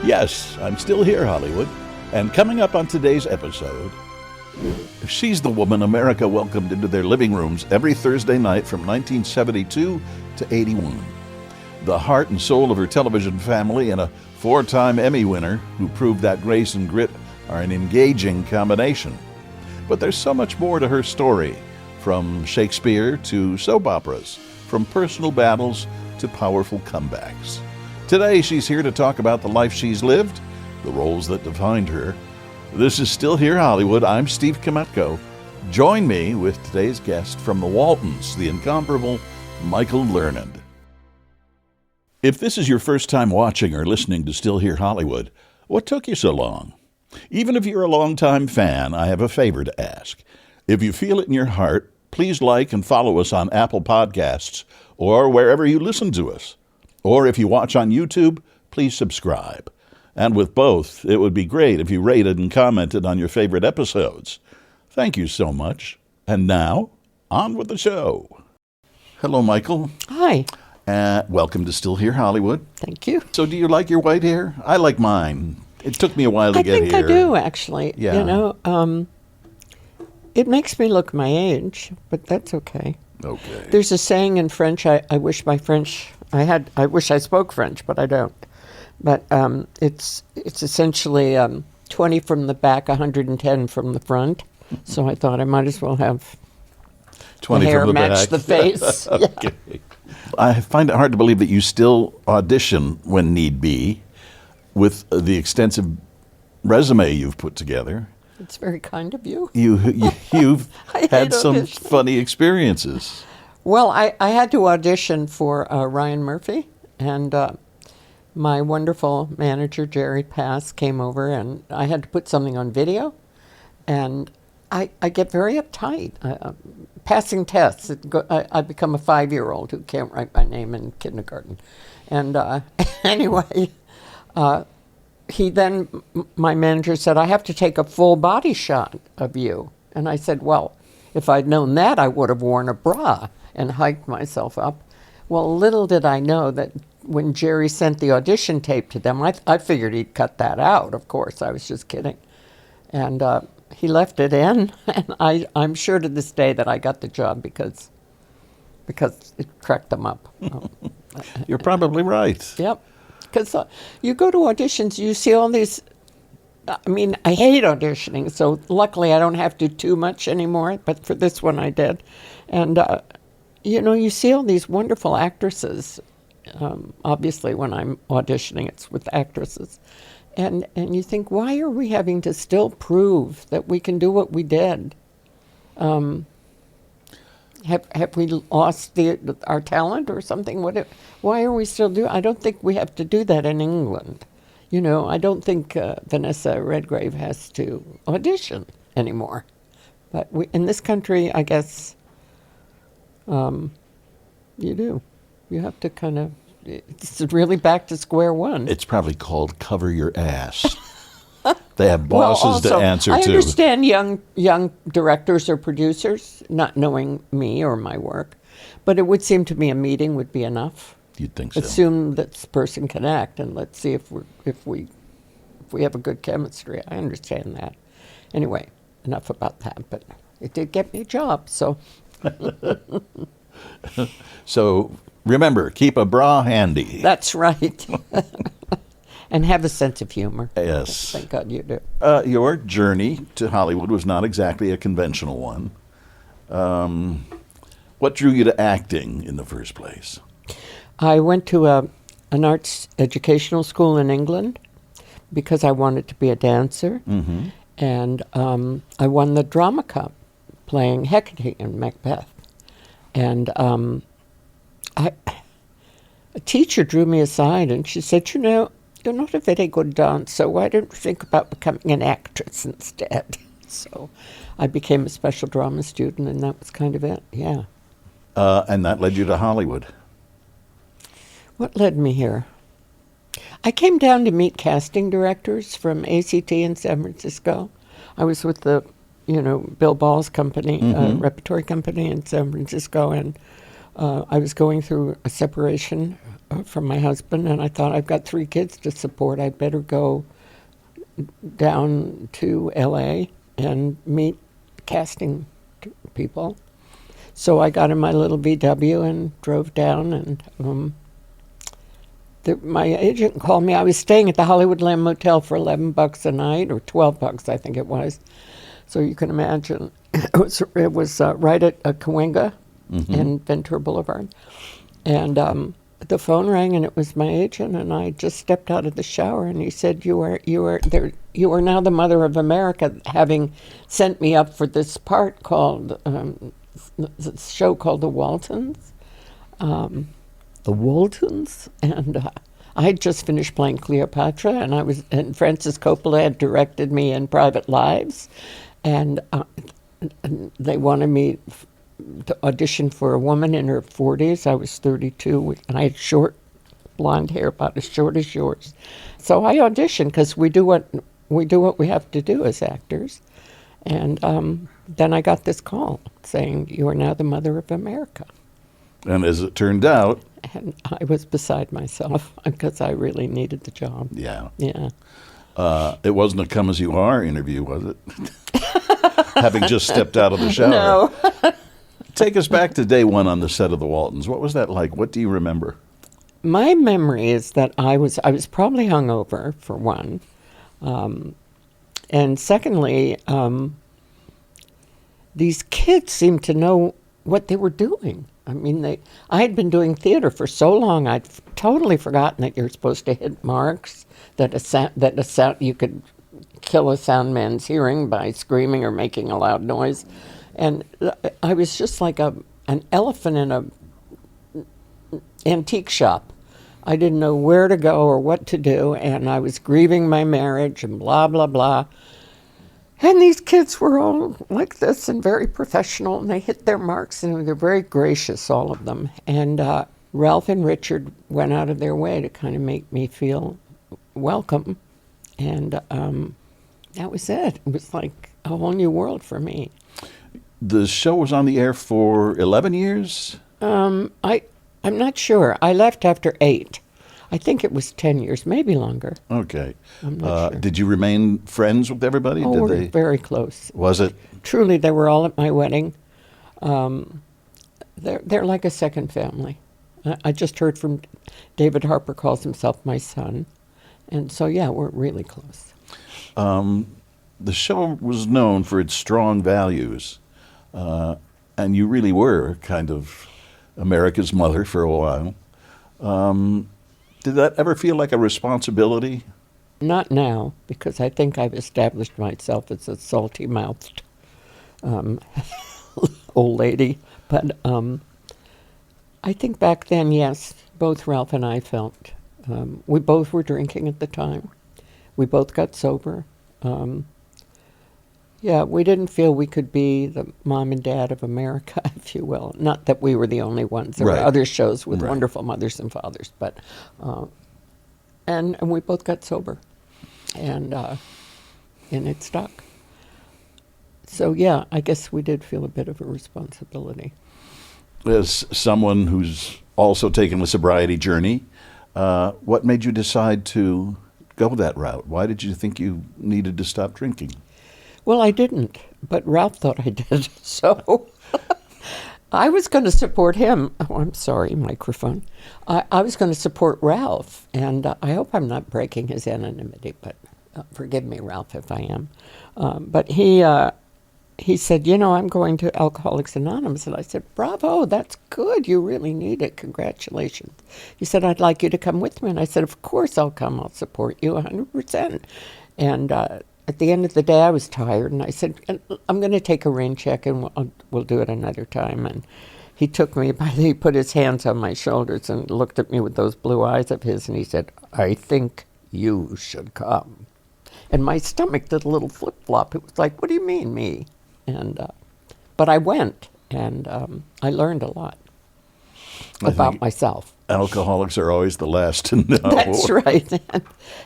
Yes, I'm still here, Hollywood. And coming up on today's episode, she's the woman America welcomed into their living rooms every Thursday night from 1972 to 81. The heart and soul of her television family and a 4-time Emmy winner who proved that grace and grit are an engaging combination. But there's so much more to her story, from Shakespeare to soap operas, from personal battles to powerful comebacks. Today, she's here to talk about the life she's lived, the roles that defined her. This is Still Here Hollywood. I'm Steve Kmetko. Join me with today's guest from the Waltons, the incomparable Michael Learned. If this is your first time watching or listening to Still Here Hollywood, what took you so long? Even if you're a longtime fan, I have a favor to ask. If you feel it in your heart, please like and follow us on Apple Podcasts or wherever you listen to us. Or if you watch on YouTube, please subscribe. And with both, it would be great if you rated and commented on your favorite episodes. Thank you so much. And now, on with the show. Hello, Michael. Hi. Welcome to Still Here Hollywood. Thank you. So do you like your white hair? I like mine. It took me a while to get here. I think I do, actually. Yeah. You know, it makes me look my age, but that's okay. Okay. There's a saying in French, I wish I spoke French, but I don't. But it's essentially 20 from the back, 110 from the front. So I thought I might as well have 20 the hair from the match back. the face. Okay. Yeah. I find it hard to believe that you still audition when need be with the extensive resume you've put together. It's very kind of you. You've had some auditioning. funny experiences. Well, I had to audition for Ryan Murphy, and my wonderful manager, Jerry Pass, came over, and I had to put something on video, and I get very uptight. Passing tests, I become a 5-year-old who can't write my name in kindergarten. And anyway, my manager said, I have to take a full body shot of you. And I said, well, if I'd known that, I would have worn a bra and hiked myself up. Well, little did I know that when Jerry sent the audition tape to them, I figured he'd cut that out, of course. I was just kidding. And he left it in, and I'm sure to this day that I got the job because it cracked them up. You're probably right. Yep. Because you go to auditions, you see all these. I mean, I hate auditioning, so luckily I don't have to do too much anymore, but for this one I did. And, you see all these wonderful actresses. Obviously, when I'm auditioning, it's with actresses. And you think, why are we having to still prove that we can do what we did? Have we lost our talent or something? Why are we still doing? I don't think we have to do that in England. I don't think Vanessa Redgrave has to audition anymore. But in this country, I guess you do. You have to kind of. It's really back to square one. It's probably called cover your ass. They have bosses to answer to. I understand young directors or producers not knowing me or my work, but it would seem to me a meeting would be enough. You'd think so. Assume that this person can act, and let's see if we have a good chemistry. I understand that. Anyway, enough about that. But it did get me a job, so. So remember, keep a bra handy. That's right. And have a sense of humor. Yes. Thank God you do. Your journey to Hollywood was not exactly a conventional one. What drew you to acting in the first place? I went to an arts educational school in England because I wanted to be a dancer. Mm-hmm. And I won the drama cup playing Hecate in Macbeth. And a teacher drew me aside and she said, you're not a very good dancer, so why don't you think about becoming an actress instead? So I became a special drama student, and that was kind of it, yeah. And that led you to Hollywood. What led me here? I came down to meet casting directors from ACT in San Francisco. I was with the, Bill Ball's company, repertory company in San Francisco, and I was going through a separation from my husband, and I thought, I've got 3 kids to support. I'd better go down to L.A. and meet casting people. So I got in my little VW and drove down, and my agent called me. I was staying at the Hollywoodland Motel for $11 a night, or $12, I think it was. So you can imagine, it was right at Cahuenga and Ventura Boulevard. And the phone rang, and it was my agent, and I just stepped out of the shower, and he said, "You are now the mother of America," having sent me up for this part called this show called The Waltons. The Waltons, and I had just finished playing Cleopatra, and Francis Coppola had directed me in Private Lives, and they wanted me to audition for a woman in her 40s. I was 32, and I had short blonde hair, about as short as yours. So I auditioned because we do what we have to do as actors, and then I got this call saying, "You are now the mother of America." And as it turned out, and I was beside myself because I really needed the job. Yeah. Yeah. It wasn't a come as you are interview, was it? Having just stepped out of the shower. No. Take us back to day one on the set of The Waltons. What was that like? What do you remember? My memory is that I was probably hungover, for one. And secondly, these kids seemed to know what they were doing. I mean, I had been doing theater for so long, I'd totally forgotten that you're supposed to hit marks, that a sound you could kill a sound man's hearing by screaming or making a loud noise. And I was just like an elephant in a antique shop. I didn't know where to go or what to do, and I was grieving my marriage and blah, blah, blah. And these kids were all like this and very professional, and they hit their marks, and they're very gracious, all of them. And Ralph and Richard went out of their way to kind of make me feel welcome. And that was it. It was like a whole new world for me. The show was on the air for 11 years? I'm not sure. I left after 8. I think it was 10 years, maybe longer. Okay. I'm not sure. Did you remain friends with everybody? Oh, we're very close. Was it? Truly, they were all at my wedding. They're like a second family. I just heard from David Harper calls himself my son. And so, yeah, we're really close. The show was known for its strong values, and you really were kind of America's mother for a while. Did that ever feel like a responsibility? Not now, because I think I've established myself as a salty-mouthed old lady. But I think back then, yes, both Ralph and I felt. We both were drinking at the time. We both got sober. Yeah, we didn't feel we could be the mom and dad of America, if you will. Not that we were the only ones. There were other shows with wonderful mothers and fathers, but and we both got sober, and it stuck. So yeah, I guess we did feel a bit of a responsibility. As someone who's also taken a sobriety journey, what made you decide to go that route? Why did you think you needed to stop drinking? Well, I didn't, but Ralph thought I did, so I was going to support him. Oh, I'm sorry, microphone. I was going to support Ralph, and I hope I'm not breaking his anonymity, but forgive me, Ralph, if I am. But he said, I'm going to Alcoholics Anonymous, and I said, bravo, that's good, you really need it, congratulations. He said, I'd like you to come with me, and I said, of course I'll come, I'll support you 100%. And at the end of the day, I was tired, and I said, I'm going to take a rain check, and we'll do it another time. And he took me he put his hands on my shoulders and looked at me with those blue eyes of his, and he said, I think you should come. And my stomach did a little flip-flop. It was like, what do you mean, me? And but I went, and I learned a lot about myself. Alcoholics are always the last to know. That's right.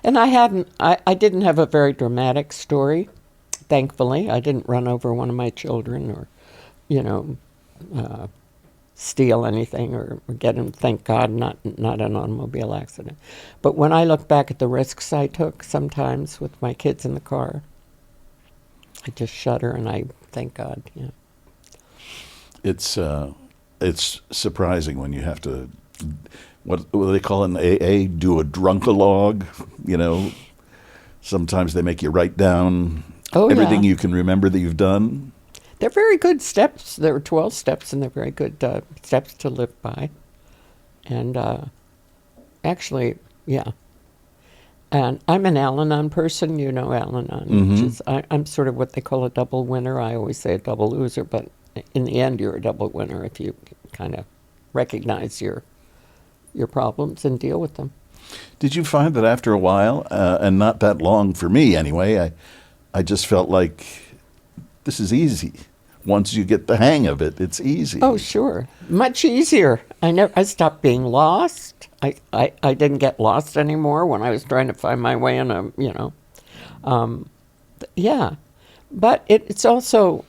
And I didn't have a very dramatic story, thankfully. I didn't run over one of my children or, steal anything or get in, thank God, not an automobile accident. But when I look back at the risks I took sometimes with my kids in the car, I just shudder and I thank God, yeah. It's surprising when you have to, what do they call it in AA, do a drunk-a-log, you know. Sometimes they make you write down everything you can remember that you've done. They're very good steps. There are 12 steps, and they're very good steps to live by. And actually, yeah. And I'm an Al-Anon person. You know Al-Anon, which is, I'm sort of what they call a double winner. I always say a double loser, but in the end, you're a double winner if you kind of recognize your problems and deal with them. Did you find that after a while, and not that long for me anyway, I just felt like this is easy. Once you get the hang of it, it's easy. Oh, sure. Much easier. I stopped being lost. I didn't get lost anymore when I was trying to find my way in a, yeah. But it's also,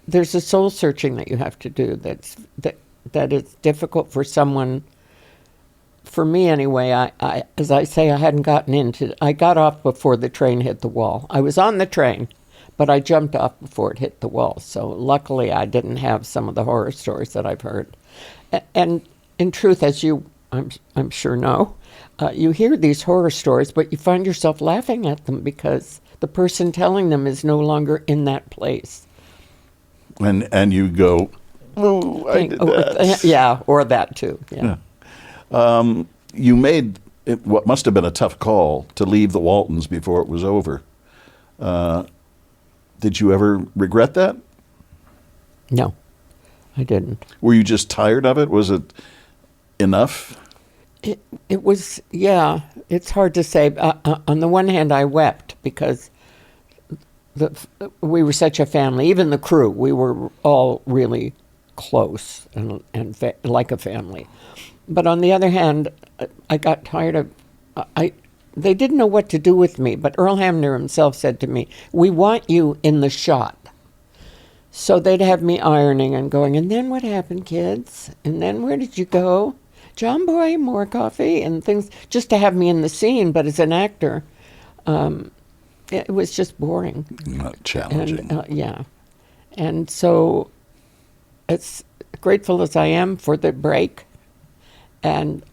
there's a soul searching that you have to do that is difficult for someone. For me anyway, I as I say, I got off before the train hit the wall. I was on the train, but I jumped off before it hit the wall. So luckily I didn't have some of the horror stories that I've heard. And in truth, as you, I'm sure know, you hear these horror stories, but you find yourself laughing at them because the person telling them is no longer in that place. And you go, oh, I did that. Yeah, or that too, yeah. You made what must have been a tough call to leave the Waltons before it was over. Did you ever regret that? No, I didn't. Were you just tired of it? Was it enough? It was, yeah. It's hard to say. On the one hand, I wept because we were such a family. Even the crew, we were all really close and like a family. But on the other hand, I got tired of, they didn't know what to do with me, but Earl Hamner himself said to me, we want you in the shot. So they'd have me ironing and going, and then what happened, kids? And then where did you go? John Boy, more coffee and things, just to have me in the scene. But as an actor, it was just boring. Not challenging. And, yeah. And so as grateful as I am for the break, and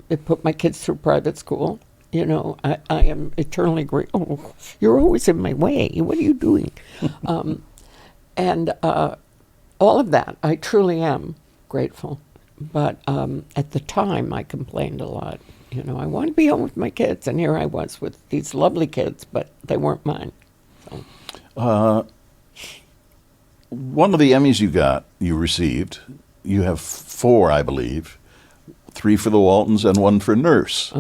it put my kids through private school. You know, I am eternally grateful. Oh, you're always in my way. What are you doing? And all of that, I truly am grateful. But at the time, I complained a lot. You know, I wanted to be home with my kids, and here I was with these lovely kids, but they weren't mine. So. One of the Emmys you received, you have 4, I believe. 3 for the Waltons and 1 for Nurse.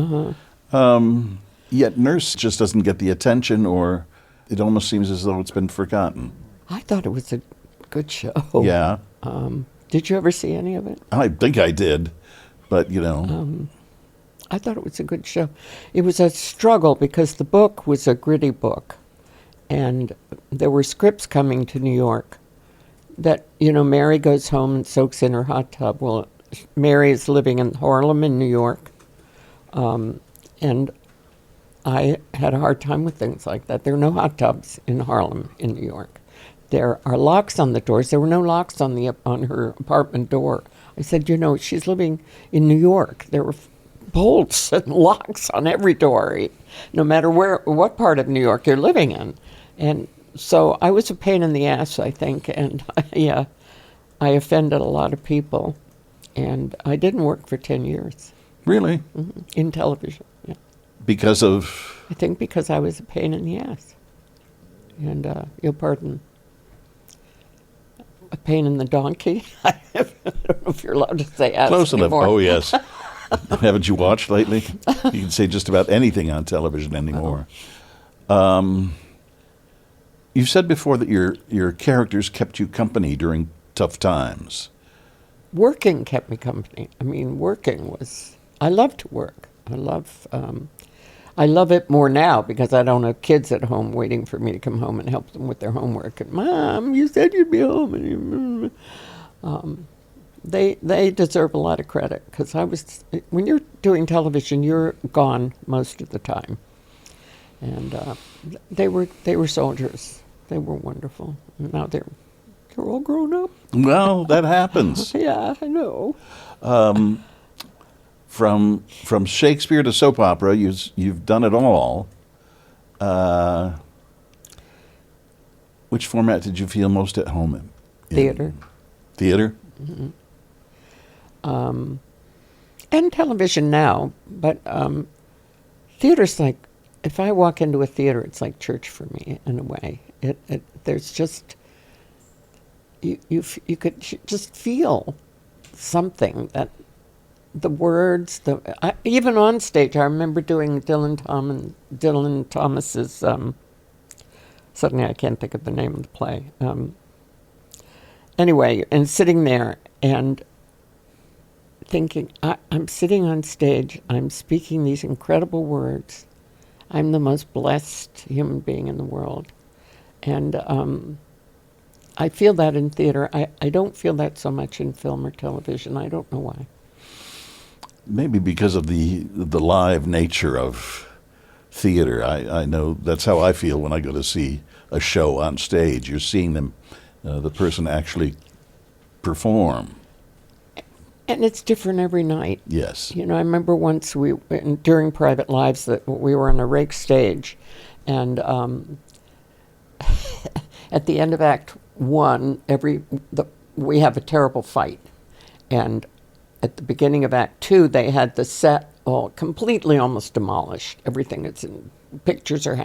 Yet Nurse just doesn't get the attention, or it almost seems as though it's been forgotten. I thought it was a good show. Yeah. Did you ever see any of it? I think I did, but you know. I thought it was a good show. It was a struggle because the book was a gritty book, and there were scripts coming to New York that, you know, Mary goes home and soaks in her hot tub. Well, Mary is living in Harlem in New York, and I had a hard time with things like that. There are no hot tubs in Harlem in New York. There are locks on the doors. There were no locks on her apartment door. I said, you know, she's living in New York. There were bolts and locks on every door, no matter what part of New York you're living in. And so I was a pain in the ass, I think, and yeah, I offended a lot of people. And I didn't work for 10 years. Really? Mm-hmm. In television, yeah. Because of? I think because I was a pain in the ass. And you'll pardon, a pain in the donkey. I don't know if you're allowed to say ass Close anymore. enough. Oh, yes. Haven't you watched lately? You can say just about anything on television anymore. You've said before that your characters kept you company during tough times. Working kept me company. I mean, I love to work. I love it more now because I don't have kids at home waiting for me to come home and help them with their homework. And, Mom, you said you'd be home. They deserve a lot of credit, because when you're doing television, you're gone most of the time. And they were soldiers. They were wonderful. Now they're all grown up. Well, that happens. Yeah, I know. From Shakespeare to soap opera, you've done it all. Which format did you feel most at home in? Theater. Theater? Mm-hmm. And television now, but theater's like, if I walk into a theater, it's like church for me in a way. There's just, you could just feel something, that the words, even on stage. I remember doing Dylan Thomas's. Suddenly, I can't think of the name of the play. Anyway, and sitting there and thinking, I'm sitting on stage. I'm speaking these incredible words. I'm the most blessed human being in the world, and I feel that in theater. I don't feel that so much in film or television. I don't know why. Maybe because of the live nature of theater. I know that's how I feel when I go to see a show on stage. You're seeing them, the person actually perform. And it's different every night. Yes. You know, I remember once during Private Lives that we were on a rake stage, and at the end of Act 1, we have a terrible fight, and at the beginning of Act 2, they had the set all completely almost demolished. Everything that's in pictures are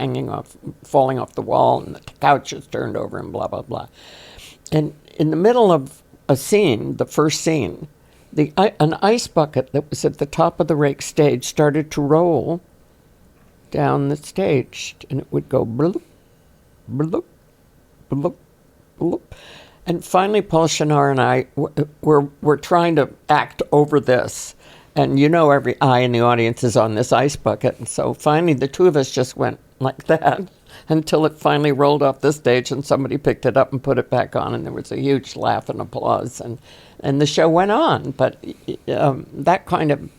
falling off the wall, and the couch is turned over, and blah blah blah. And in the middle of a scene, the first scene, an ice bucket that was at the top of the rake stage started to roll down the stage, and it would go bloop, bloop, bloop, bloop. And finally, Paul Shinar and I were trying to act over this. And you know, every eye in the audience is on this ice bucket. And so finally, the two of us just went like that until it finally rolled off the stage, and somebody picked it up and put it back on, and there was a huge laugh and applause, and the show went on. But that kind of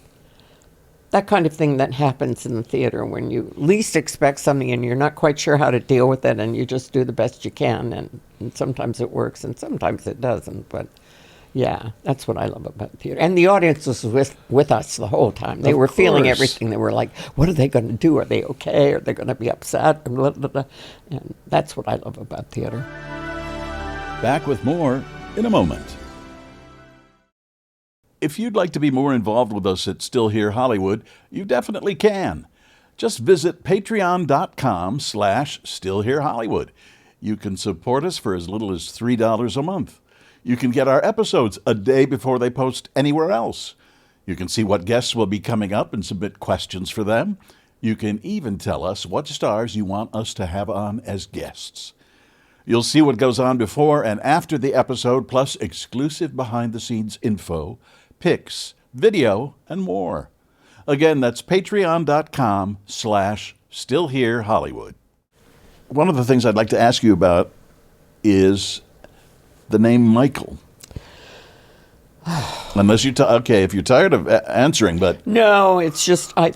thing that happens in the theater when you least expect something and you're not quite sure how to deal with it, and you just do the best you can, and sometimes it works and sometimes it doesn't. But yeah, that's what I love about theater. And the audience was with us the whole time. They were feeling everything. They were like, what are they going to do? Are they okay? Are they going to be upset? And, blah, blah, blah. And that's what I love about theater. Back with more in a moment. If you'd like to be more involved with us at Still Here Hollywood, you definitely can. Just visit patreon.com/stillherehollywood. You can support us for as little as $3 a month. You can get our episodes a day before they post anywhere else. You can see what guests will be coming up and submit questions for them. You can even tell us what stars you want us to have on as guests. You'll see what goes on before and after the episode, plus exclusive behind-the-scenes info, pics, video, and more. Again, that's patreon.com/stillherehollywood. One of the things I'd like to ask you about is the name Michael. Unless if you're tired of answering, but... No, it's just, I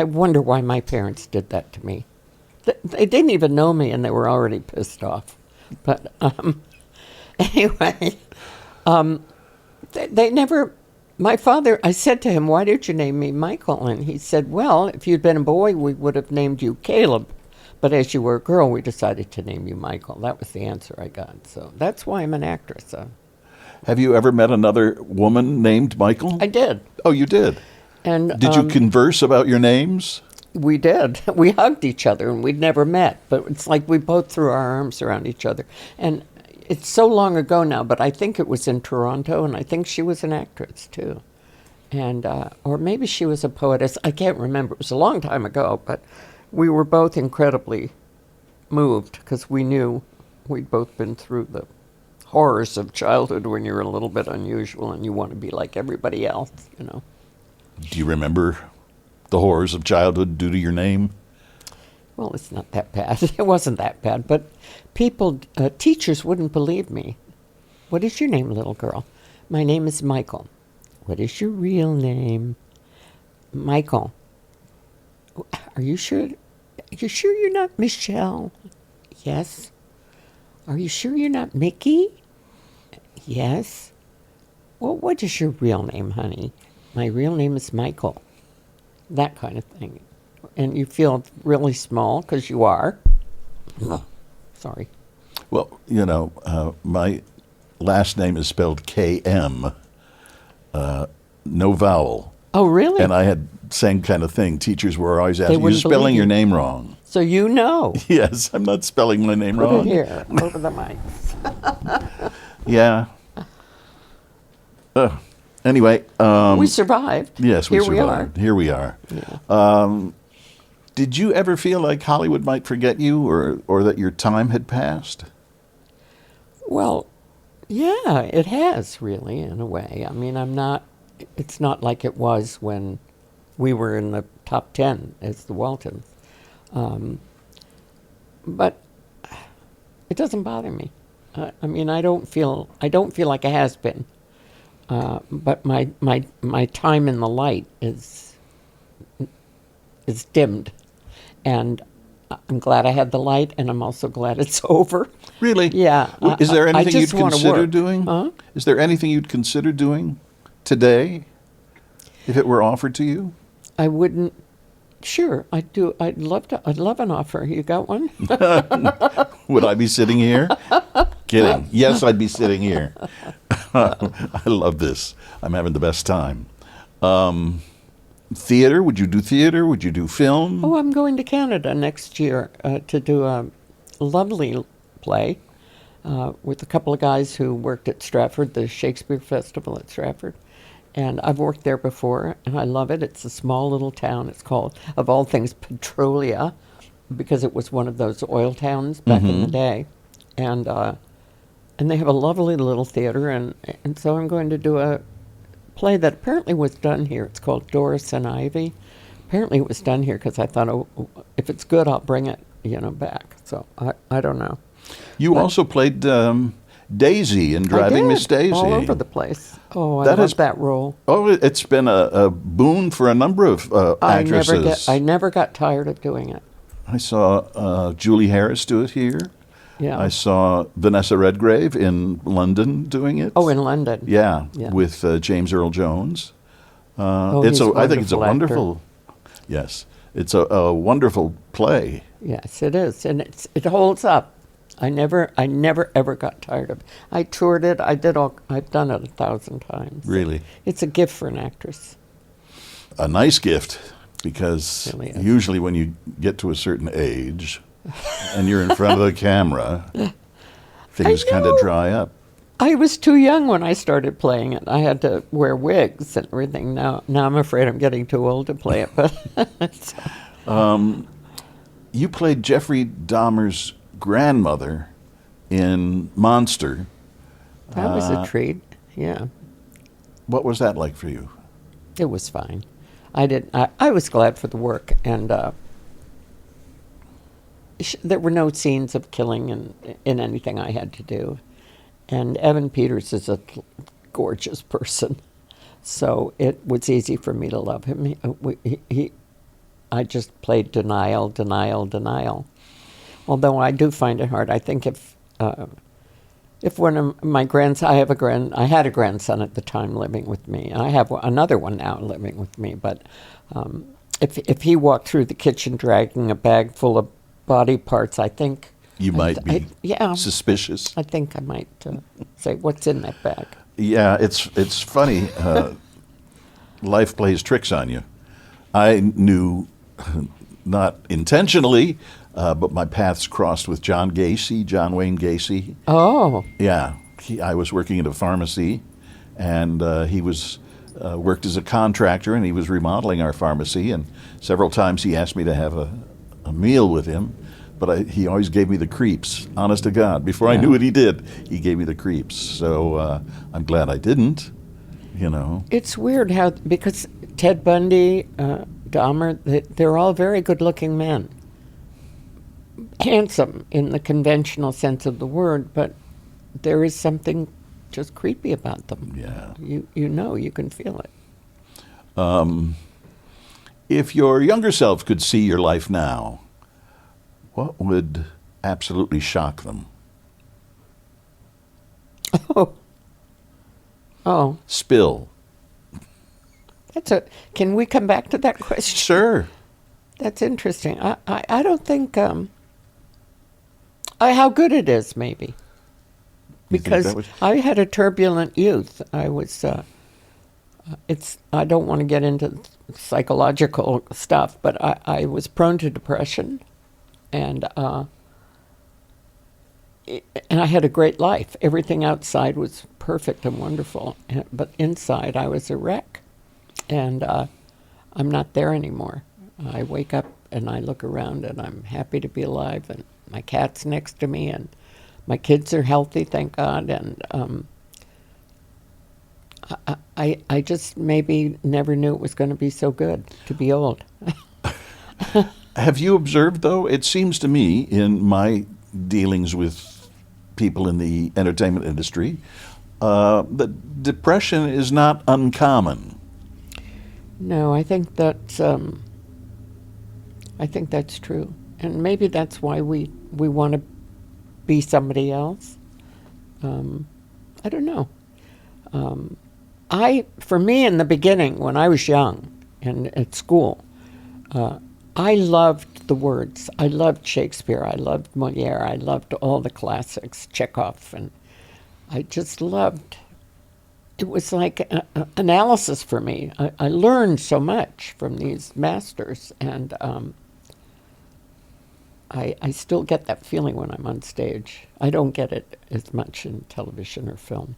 wonder why my parents did that to me. They didn't even know me, and they were already pissed off. But anyway, they never... My father, I said to him, why did you name me Michael? And he said, well, if you'd been a boy, we would have named you Caleb. But as you were a girl, we decided to name you Michael. That was the answer I got. So that's why I'm an actress. Have you ever met another woman named Michael? I did. Oh, you did? And did you converse about your names? We did. We hugged each other, and we'd never met. But it's like we both threw our arms around each other. And it's so long ago now, but I think it was in Toronto, and I think she was an actress, too. And or maybe she was a poetess. I can't remember. It was a long time ago, but... We were both incredibly moved because we knew we'd both been through the horrors of childhood when you're a little bit unusual and you want to be like everybody else, you know. Do you remember the horrors of childhood due to your name? Well, it's not that bad. It wasn't that bad, but teachers wouldn't believe me. What is your name, little girl? My name is Michael. What is your real name? Michael. Are you sure? Are you sure you're not Michelle? Yes. Are you sure you're not Mickey? Yes. Well, what is your real name, honey? My real name is Michael. That kind of thing. And you feel really small because you are. Sorry. Well, my last name is spelled K-M, no vowel. Oh, really? And I had same kind of thing. Teachers were always asking, you're wouldn't spelling believe your you. name wrong. So you know. Yes, I'm not spelling my name Put wrong. it here, over the mic. Yeah. Anyway. We survived. Yes, we Here survived. Here we are. Yeah. Did you ever feel like Hollywood might forget you or that your time had passed? Well, yeah, it has really, in a way. I mean, it's not like it was when we were in the top 10 as the Waltons. But it doesn't bother me. I mean, I don't feel like it has been. But my time in the light is dimmed, and I'm glad I had the light, and I'm also glad it's over. Really? Yeah. Is there anything you'd just wanna consider work. doing? Huh? Is there anything you'd consider doing today if it were offered to you? I wouldn't. Sure, I do. I'd love an offer. You got one? Would I be sitting here? Kidding. Yes, I'd be sitting here. I love this. I'm having the best time. Theater? Would you do theater? Would you do film? Oh, I'm going to Canada next year to do a lovely play with a couple of guys who worked at Stratford, the Shakespeare Festival at Stratford. And I've worked there before, and I love it. It's a small little town. It's called, of all things, Petrolia, because it was one of those oil towns back in the day. And they have a lovely little theater, and so I'm going to do a play that apparently was done here. It's called Doris and Ivy. Apparently it was done here because I thought, oh, if it's good, I'll bring it, back. So I don't know. You also played Daisy in Driving Miss Daisy. All over the place. Oh, I That love that role. Oh, it's been a boon for a number of actresses. I never got tired of doing it. I saw Julie Harris do it here. Yeah. I saw Vanessa Redgrave in London doing it. Oh, in London. Yeah, Yeah. with James Earl Jones. He's a I think it's a wonderful wonderful. Yes, it's a wonderful play. Yes, it is, and it holds up. I never ever got tired of it. I toured it. I've done it 1,000 times. Really, It's a gift for an actress. a nice gift because Really is. usually when you get to a certain age and you're in front of the camera, things kind of know. dry up. I was too young when I started playing it. I had to wear wigs and everything. Now I'm afraid I'm getting too old to play it. But You played Jeffrey Dahmer's grandmother in Monster. that was a treat. Yeah, What was that like for you? it was fine. I was glad for the work, and there were no scenes of killing in anything I had to do. And Evan Peters is a gorgeous person, so it was easy for me to love him. I just played denial. Although I do find it hard. I think if one of my grandsons, I had a grandson at the time living with me. I have another one now living with me. But if he walked through the kitchen dragging a bag full of body parts, I think You might be yeah, suspicious. I think I might say, "What's in that bag?" Yeah, it's funny. Life plays tricks on you. I knew, not intentionally, but my paths crossed with John Wayne Gacy. Oh, Yeah, I was working at a pharmacy, and he was worked as a contractor, and he was remodeling our pharmacy. And several times he asked me to have a meal with him, but he always gave me the creeps. Honest to God, before I knew what he did, he gave me the creeps. So I'm glad I didn't. it's weird how, because Ted Bundy, Dahmer, they're all very good-looking men. Handsome in the conventional sense of the word, but there is something just creepy about them. Yeah. You know, you can feel it. If your younger self could see your life now, what would absolutely shock them? Oh. Spill. Can we come back to that question? Sure. That's interesting. I don't think how good it is, maybe. Because I had a turbulent youth. I was I don't want to get into psychological stuff, but I was prone to depression, and I had a great life. Everything outside was perfect and wonderful, but inside I was a wreck, and I'm not there anymore. I wake up and I look around and I'm happy to be alive, and my cat's next to me, and my kids are healthy, thank God, and I just maybe never knew it was going to be so good to be old. Have you observed, though, it seems to me in my dealings with people in the entertainment industry, that depression is not uncommon. No, I think that's true, and maybe that's why we want to be somebody else. I don't know. For me, in the beginning, when I was young and at school, I loved the words. I loved Shakespeare. I loved Molière. I loved all the classics, Chekhov, and I just loved. It was like analysis for me. I learned so much from these masters, and I still get that feeling when I'm on stage. I don't get it as much in television or film.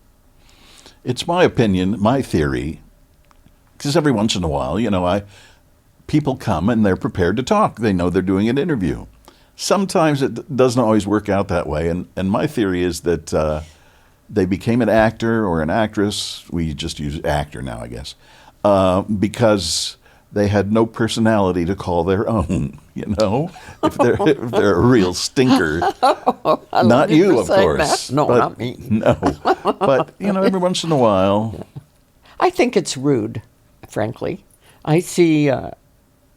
It's my opinion, my theory, because every once in a while, people come and they're prepared to talk. They know they're doing an interview. Sometimes it doesn't always work out that way, and my theory is that they became an actor or an actress. We just use actor now, I guess, because they had no personality to call their own. If they're a real stinker. Not you, of course. That. No, not me. No, but every once in a while. I think it's rude, frankly. I see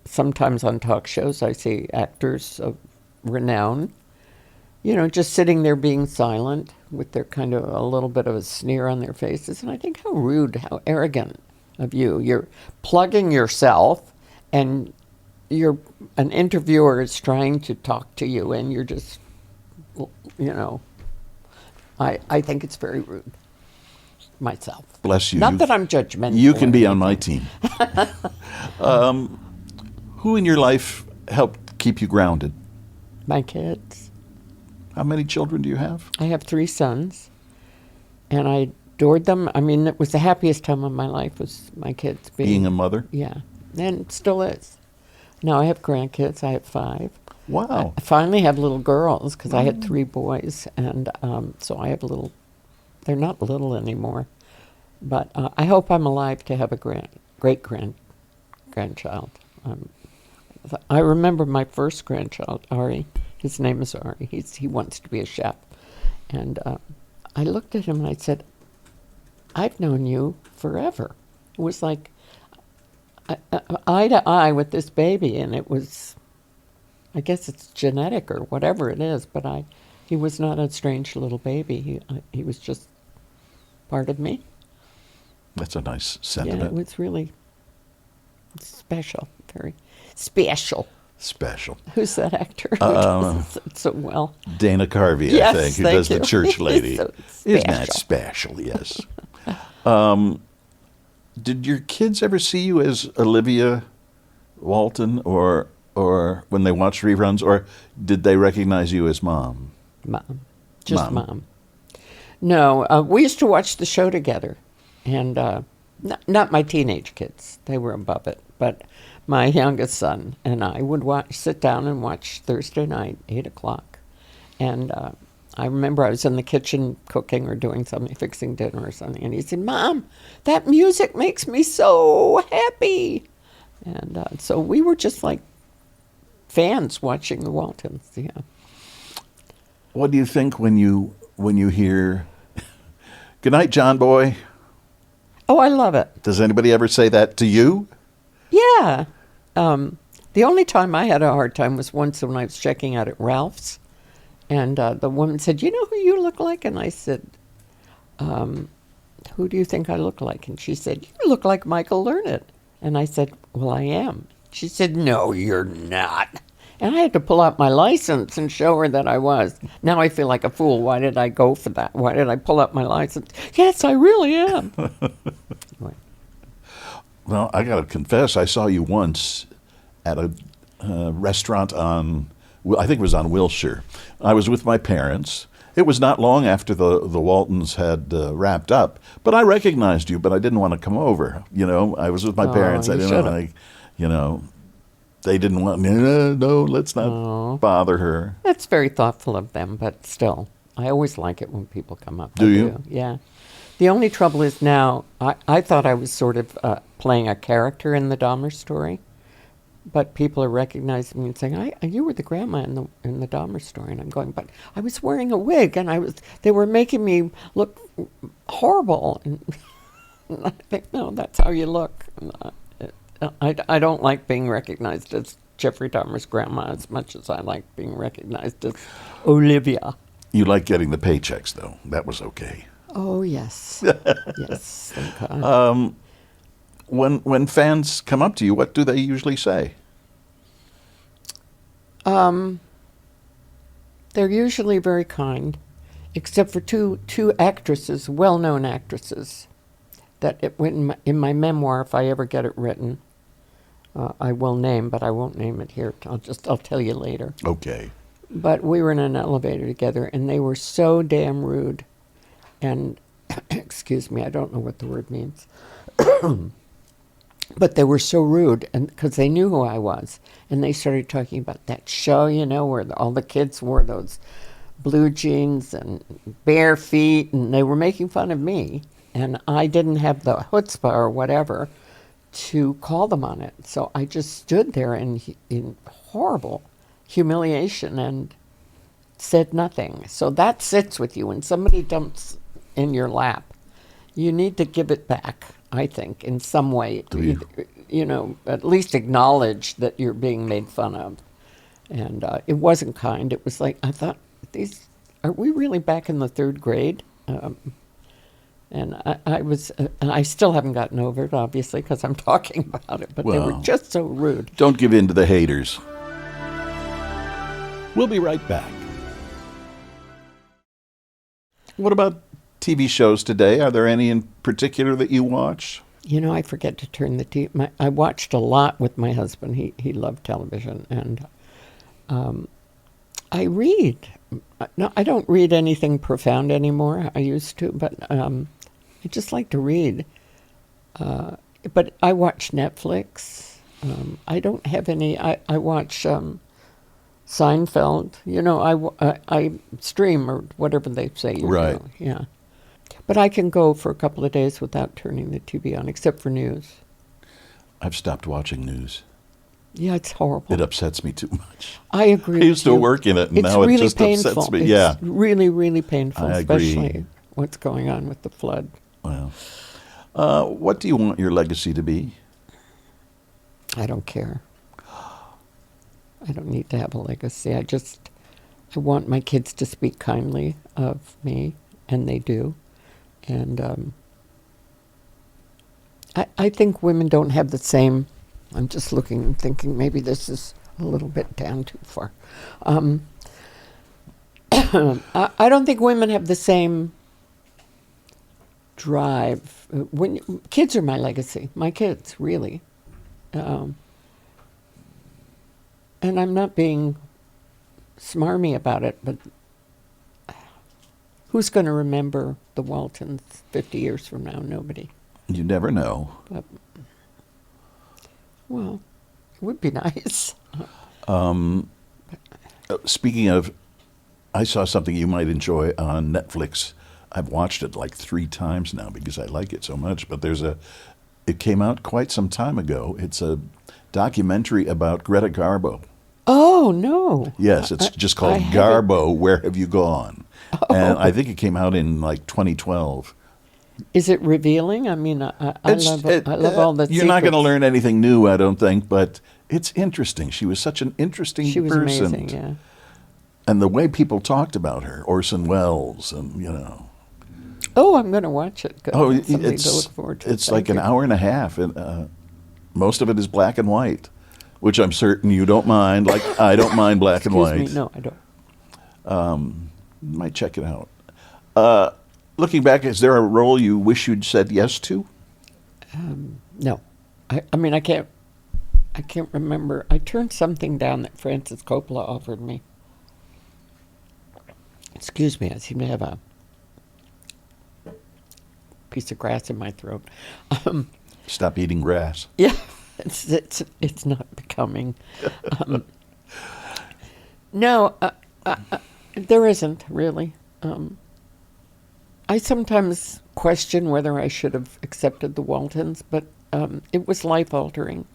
sometimes on talk shows. I see actors of renown, just sitting there being silent with their kind of a little bit of a sneer on their faces, and I think how rude, how arrogant of you. You're plugging yourself, and an interviewer is trying to talk to you, and you're just, I think it's very rude myself. Bless you. Not that I'm judgmental. You can be on my team. Who in your life helped keep you grounded? My kids. How many children do you have? I have 3 sons, and I adored them. I mean, it was the happiest time of my life was my kids being a mother. Yeah, and it still is. Now I have grandkids. I have 5. Wow. I finally have little girls because I had 3 boys, and so I have little. They're not little anymore, but I hope I'm alive to have a great-grandchild. I remember my first grandchild, Ari. His name is Ari. He wants to be a chef, and I looked at him and I said, "I've known you forever." It was like eye to eye with this baby, and it was, I guess it's genetic or whatever it is, but he was not a strange little baby. He was just part of me. That's a nice sentiment. Yeah, it was really special, very special. Special. Who's that actor who does it so well? Dana Carvey, yes, I think, who does you. the church lady. So isn't that special? Yes. Did your kids ever see you as Olivia Walton, or when they watched reruns, or did they recognize you as Mom? Mom. Just Mom. No, we used to watch the show together, and not my teenage kids. They were above it, but my youngest son and I would sit down and watch Thursday night, 8 o'clock. And I remember I was in the kitchen cooking or doing something, fixing dinner or something, and he said, "Mom, that music makes me so happy." And so we were just like fans watching the Waltons, yeah. What do you think when you hear Good night, John Boy. Oh, I love it. Does anybody ever say that to you? Yeah. The only time I had a hard time was once when I was checking out at Ralph's, and the woman said, "You know who you look like?" And I said, "Who do you think I look like?" And she said, "You look like Michael Learned." And I said, "Well, I am." She said, "No, you're not." And I had to pull out my license and show her that I was. Now I feel like a fool. Why did I go for that? Why did I pull out my license? Yes, I really am. Anyway. Well, I got to confess, I saw you once at a restaurant on, I think it was on Wilshire. I was with my parents. It was not long after the Waltons had wrapped up, but I recognized you, but I didn't want to come over. You know, I was with my parents. I didn't want to, they didn't want me. No, let's not bother her. That's very thoughtful of them, but still, I always like it when people come up. Do you? Yeah. The only trouble is now, I thought I was sort of playing a character in the Dahmer story, but people are recognizing me and saying, "You were the grandma in the Dahmer story," and I'm going, "But I was wearing a wig, and they were making me look horrible." And I think, no, that's how you look. I don't like being recognized as Jeffrey Dahmer's grandma as much as I like being recognized as Olivia. You like getting the paychecks, though. That was okay. Oh, yes. Yes, thank God. When fans come up to you, what do they usually say? They're usually very kind, except for two actresses, well-known actresses, that in my memoir, if I ever get it written, I will name, but I won't name it here. I'll tell you later. Okay. But we were in an elevator together, and they were so damn rude. And, excuse me, I don't know what the word means. But they were so rude, and because they knew who I was. And they started talking about that show, where all the kids wore those blue jeans and bare feet, and they were making fun of me. And I didn't have the chutzpah or whatever to call them on it. So I just stood there in horrible humiliation and said nothing. So that sits with you. When somebody dumps in your lap, you need to give it back, I think, in some way. At least acknowledge that you're being made fun of. And it wasn't kind. It was like, I thought, are we really back in the third grade? And I still haven't gotten over it, obviously, because I'm talking about it, but they were just so rude. Don't give in to the haters. We'll be right back. What about TV shows today? Are there any in particular that you watch? I forget to turn the TV. I watched a lot with my husband. He loved television, and I read. No, I don't read anything profound anymore. I used to, but I just like to read. But I watch Netflix. I don't have any. I watch Seinfeld. I stream or whatever they say. Right. Yeah. But I can go for a couple of days without turning the TV on, except for news. I've stopped watching news. Yeah, it's horrible. It upsets me too much. I agree. I used to work in it, and now really it just painful. upsets me. Yeah. It's really, really painful, I agree. especially what's going on with the flood. Well, what do you want your legacy to be? I don't care. I don't need to have a legacy. I want my kids to speak kindly of me, and they do. And I think women don't have the same. I'm just looking and thinking maybe this is a little bit down too far. I don't think women have the same drive. Kids are my legacy. My kids, really. And I'm not being smarmy about it, but who's going to remember the Waltons 50 years from now? Nobody. You never know. But, well, it would be nice. Speaking of, I saw something you might enjoy on Netflix. I've watched it like 3 times now because I like it so much. But it came out quite some time ago. It's a documentary about Greta Garbo. Oh, no. Yes, it's just called Garbo, Where Have You Gone? Oh. And I think it came out in like 2012. Is it revealing? I mean, I love all the You're not going to secrets. learn anything new, I don't think, but it's interesting. She was such an interesting She was person. amazing, yeah. And the way people talked about her, Orson Welles, and, Oh, I'm going to watch it. Good. Oh, That's something to it's look forward to. it's Thank like an you. hour and a half, and most of it is black and white, which I'm certain you don't mind. Like I don't mind black and Excuse white. me. No, I don't. Might check it out. Looking back, is there a role you wish you'd said yes to? No. I mean, I can't remember. I turned something down that Francis Coppola offered me. Excuse me. I seem to have a piece of grass in my throat. Stop eating grass. Yeah, it's not becoming. No, there isn't really. I sometimes question whether I should have accepted the Waltons, but it was life altering.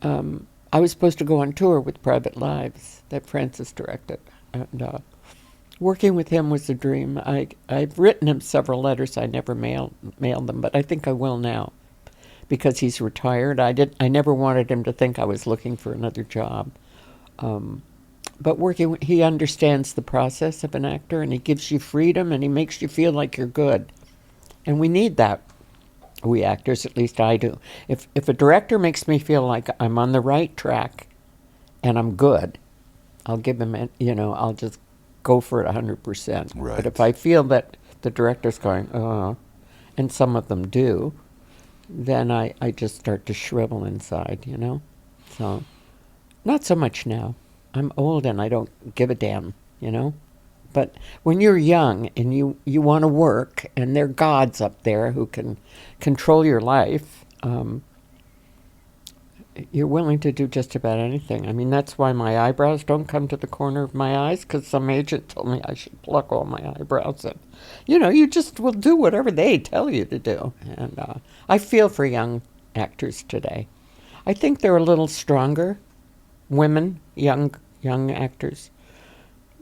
I was supposed to go on tour with Private Lives that Francis directed, and working with him was a dream. I've written him several letters. I never mailed them, but I think I will now, because he's retired. I never wanted him to think I was looking for another job. But he understands the process of an actor, and he gives you freedom, and he makes you feel like you're good. And we need that, we actors, at least I do. If a director makes me feel like I'm on the right track and I'm good, I'll give him, I'll just go for it 100%. Right. But if I feel that the director's going, and some of them do, then I just start to shrivel inside, So, not so much now. I'm old and I don't give a damn, But when you're young and you want to work and there are gods up there who can control your life, you're willing to do just about anything. I mean, that's why my eyebrows don't come to the corner of my eyes, because some agent told me I should pluck all my eyebrows. And, you just will do whatever they tell you to do. And I feel for young actors today. I think they're a little stronger, women, young actors.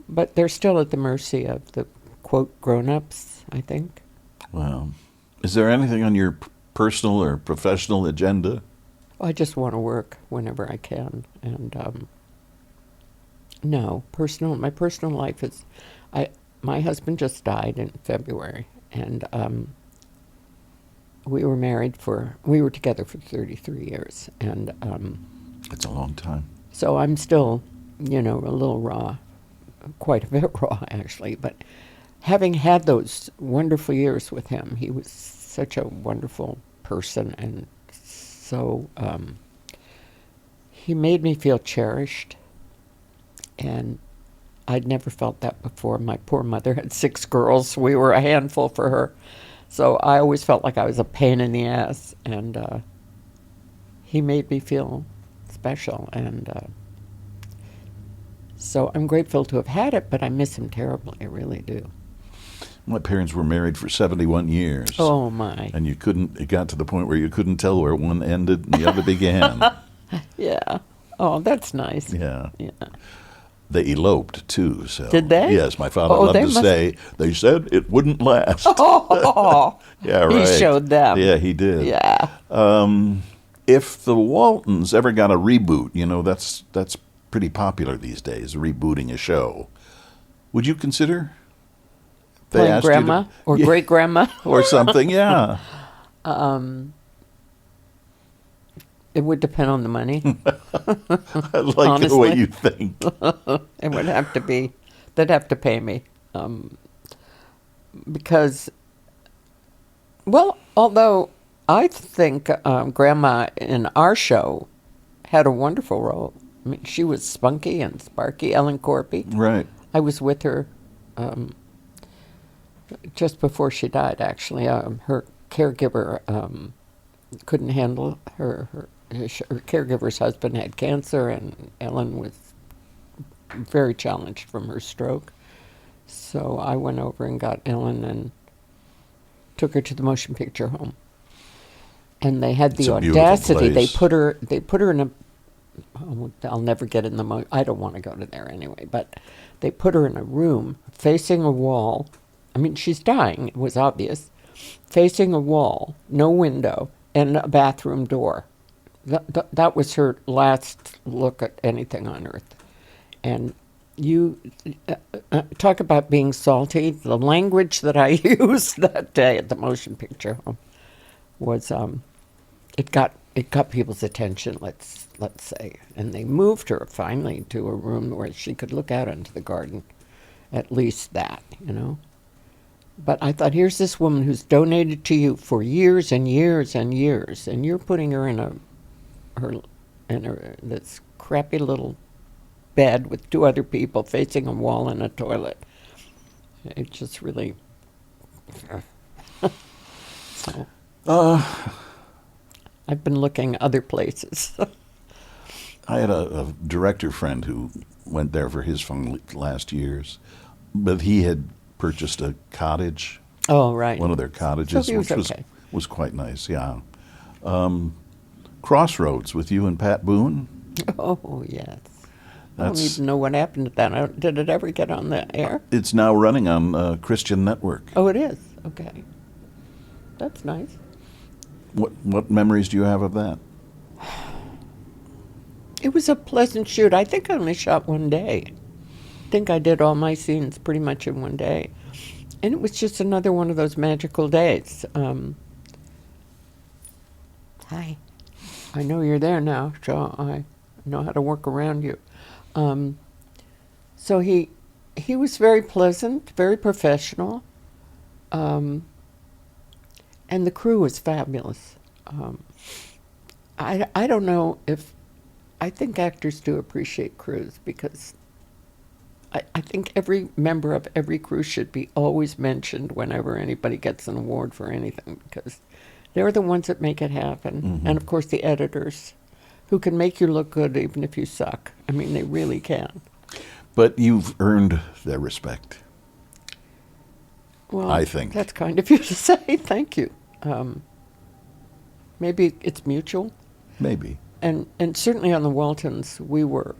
But they're still at the mercy of the, quote, grown-ups, I think. Wow. Is there anything on your personal or professional agenda? I just want to work whenever I can. And no, my personal life is, my husband just died in February. And we were together for 33 years. And That's a long time. so I'm still, a little raw. Quite a bit raw, actually, but having had those wonderful years with him, he was such a wonderful person, and so he made me feel cherished, and I'd never felt that before. My poor mother had 6 girls. We were a handful for her, so I always felt like I was a pain in the ass, and he made me feel special, and so I'm grateful to have had it, but I miss him terribly. I really do. My parents were married for 71 years. Oh, my. And it got to the point where you couldn't tell where one ended and the other began. Yeah. Oh, that's nice. Yeah. Yeah. They eloped, too. So. Did they? Yes, my father Oh, loved they to must- say, they said it wouldn't last. Oh, Yeah, right. he showed them. Yeah, he did. Yeah. If the Waltons ever got a reboot, that's pretty popular these days, rebooting a show. Would you consider? They Playing asked you grandma to- or Yeah, great-grandma. or something, yeah. It would depend on the money. I like the Honestly. way you think. It would have to be, they'd have to pay me. Because, well, although I think Grandma in our show had a wonderful role. I mean, she was spunky and sparky, Ellen Corpy. Right. I was with her just before she died, actually. Her caregiver couldn't handle her caregiver's husband had cancer, and Ellen was very challenged from her stroke. So I went over and got Ellen and took her to the motion picture home. And they had It's the a beautiful audacity. They place. put her in a. Oh, I'll never get in the. I don't want to go to there anyway. But they put her in a room facing a wall. I mean, she's dying. It was obvious. facing a wall, no window, and a bathroom door. That was her last look at anything on earth. And you talk about being salty. The language that I used that day at the motion picture home was it got people's attention. Let's say, and they moved her finally to a room where she could look out into the garden. At least that, But I thought, here's this woman who's donated to you for years and years and years, and you're putting her in this crappy little bed with two other people facing a wall and a toilet. It just really. So, I've been looking other places. I had a director friend who went there for his last years, but he had purchased a cottage. Oh, right. One of their cottages, So which was quite nice, yeah. Crossroads with you and Pat Boone. Oh, yes. I don't even know what happened to that. Did it ever get on the air? It's now running on Christian Network. Oh, it is? Okay. That's nice. What memories do you have of that? It was a pleasant shoot. I think I only shot one day. I think I did all my scenes pretty much in one day. And it was just another one of those magical days. Hi. I know you're there now, so I know how to work around you. So he was very pleasant, very professional, and the crew was fabulous. I don't know if, I think actors do appreciate crews, because I think every member of every crew should be always mentioned whenever anybody gets an award for anything, because they're the ones that make it happen. Mm-hmm. And of course the editors, who can make you look good even if you suck. I mean, they really can. But you've earned their respect. Well, I think. That's kind of you to say. Thank you. Maybe it's mutual. Maybe. And certainly on the Waltons, we were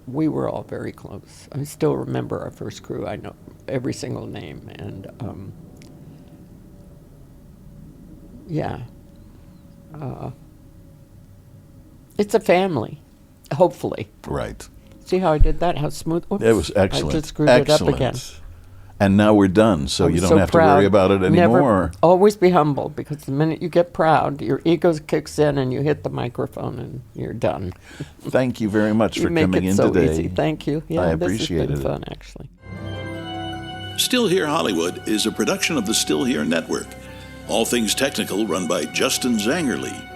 all very close. I still remember our first crew. I know every single name. And yeah. It's a family, hopefully. Right. See how I did that? How smooth? Oops, it was excellent. I just screwed it up again. And now we're done, so you don't have to worry about it anymore. Always be humble, because the minute you get proud, your ego kicks in and you hit the microphone and you're done. Thank you very much for coming in so today. Easy. Thank you. Yeah, I appreciate this has been it. fun, actually. Still Here Hollywood is a production of the Still Here Network. All things technical run by Justin Zangerly.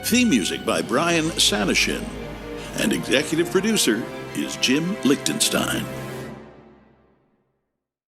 Theme music by Brian Sanashin. And executive producer is Jim Lichtenstein.